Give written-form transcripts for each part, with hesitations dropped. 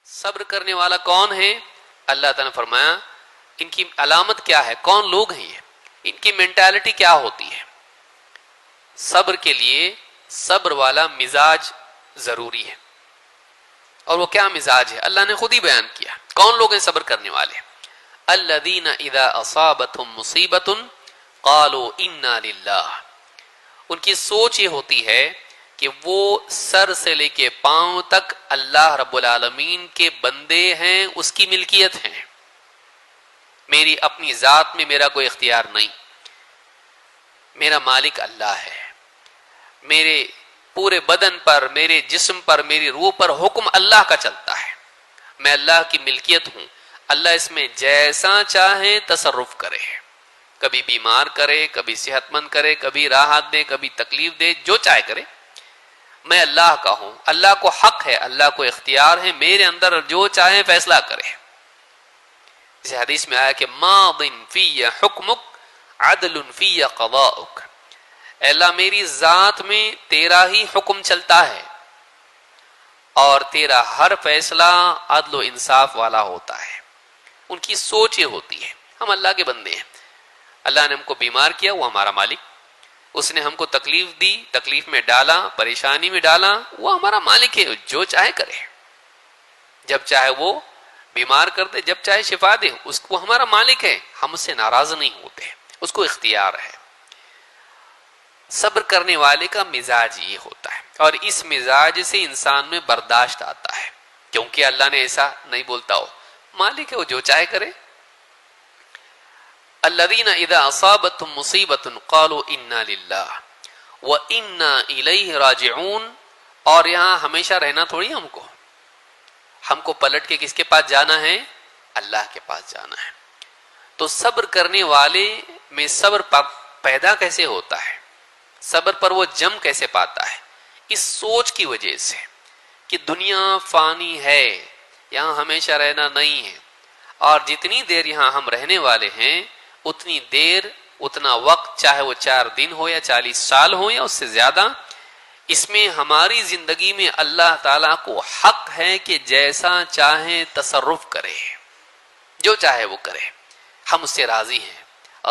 صبر کرنے والا کون ہے؟ اللہ تعالیٰ نے فرمایا ان کی علامت کیا ہے، کون لوگ ہیں یہ، ان کی مینٹالٹی کیا ہوتی ہے۔ صبر کے لیے صبر والا مزاج ضروری ہے، اور وہ کیا مزاج ہے اللہ نے خود ہی بیان کیا۔ کون لوگ ہیں صبر کرنے والے؟ الذین اذا اصابتهم مصیبۃ قالوا انا للہ، ان کی سوچ یہ ہوتی ہے کہ وہ سر سے لے کے پاؤں تک اللہ رب العالمین کے بندے ہیں، اس کی ملکیت ہیں، میری اپنی ذات میں میرا کوئی اختیار نہیں، میرا مالک اللہ ہے، میرے پورے بدن پر، میرے جسم پر، میری روح پر حکم اللہ کا چلتا ہے، میں اللہ کی ملکیت ہوں، اللہ اس میں جیسا چاہے تصرف کرے، کبھی بیمار کرے، کبھی صحت مند کرے، کبھی راحت دے، کبھی تکلیف دے، جو چاہے کرے، میں اللہ کا ہوں، اللہ کو حق ہے، اللہ کو اختیار ہے، میرے اندر جو چاہے فیصلہ کرے۔ اس حدیث میں آیا کہ ماض فی حکمک عدل فی قضاؤک، اے اللہ میری ذات میں تیرا ہی حکم چلتا ہے اور تیرا ہر فیصلہ عدل و انصاف والا ہوتا ہے۔ ان کی سوچ یہ ہوتی ہے، ہم اللہ کے بندے ہیں، اللہ نے ہم کو بیمار کیا، وہ ہمارا مالک، اس نے ہم کو تکلیف دی، تکلیف میں ڈالا، پریشانی میں ڈالا، وہ ہمارا مالک ہے، جو چاہے کرے، جب چاہے وہ بیمار کر دے، جب چاہے شفا دے، اس کو ہمارا مالک ہے، ہم اس سے ناراض نہیں ہوتے، اس کو اختیار ہے۔ صبر کرنے والے کا مزاج یہ ہوتا ہے، اور اس مزاج سے انسان میں برداشت آتا ہے، کیونکہ اللہ نے ایسا نہیں بولتا ہو، مالک ہے، وہ جو چاہے کرے۔ الذین اذا اصابتهم مصیبۃ قالوا انا للہ وانا الیہ راجعون، اور یہاں ہمیشہ رہنا تھوڑی ہم کو پلٹ کے کس کے پاس جانا ہے؟ اللہ کے پاس جانا ہے۔ تو صبر کرنے والے میں صبر پیدا کیسے ہوتا ہے، صبر پر وہ جم کیسے پاتا ہے؟ اس سوچ کی وجہ سے کہ دنیا فانی ہے، یہاں ہمیشہ رہنا نہیں ہے، اور جتنی دیر یہاں ہم رہنے والے ہیں اتنی دیر، اتنا وقت، چاہے وہ 4 دن ہو یا 40 سال ہو یا اس سے زیادہ، اس میں ہماری زندگی میں اللہ تعالیٰ کو حق ہے کہ جیسا چاہے تصرف کرے، جو چاہے وہ کرے، ہم اس سے راضی ہیں۔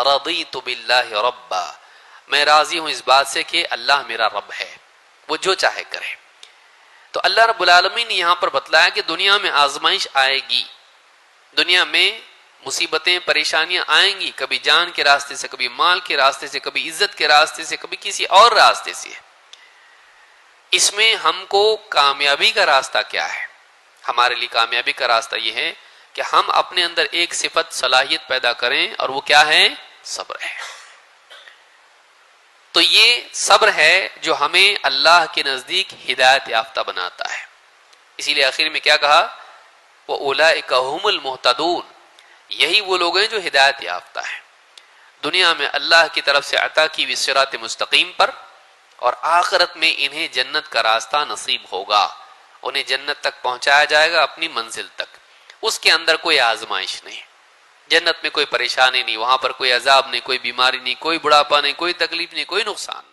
رضیت باللہ ربا، میں راضی ہوں اس بات سے کہ اللہ میرا رب ہے، وہ جو چاہے کرے۔ تو اللہ رب العالمین نے یہاں پر بتلایا کہ دنیا میں آزمائش آئے گی، دنیا میں مصیبتیں، پریشانیاں آئیں گی، کبھی جان کے راستے سے، کبھی مال کے راستے سے، کبھی عزت کے راستے سے، کبھی کسی اور راستے سے۔ اس میں ہم کو کامیابی کا راستہ کیا ہے؟ ہمارے لیے کامیابی کا راستہ یہ ہے کہ ہم اپنے اندر ایک صفت، صلاحیت پیدا کریں، اور وہ کیا ہے؟ صبر ہے۔ تو یہ صبر ہے جو ہمیں اللہ کے نزدیک ہدایت یافتہ بناتا ہے۔ اسی لیے آخر میں کیا کہا؟ وَأُولَئِكَ هُمُ الْمُهْتَدُونَ، یہی وہ لوگ ہیں جو ہدایت یافتہ ہیں، دنیا میں اللہ کی طرف سے عطا کی ہوئی صراط مستقیم پر، اور آخرت میں انہیں جنت کا راستہ نصیب ہوگا، انہیں جنت تک پہنچایا جائے گا، اپنی منزل تک، اس کے اندر کوئی آزمائش نہیں، جنت میں کوئی پریشانی نہیں، وہاں پر کوئی عذاب نہیں، کوئی بیماری نہیں، کوئی بڑھاپا نہیں، کوئی تکلیف نہیں، کوئی نقصان نہیں۔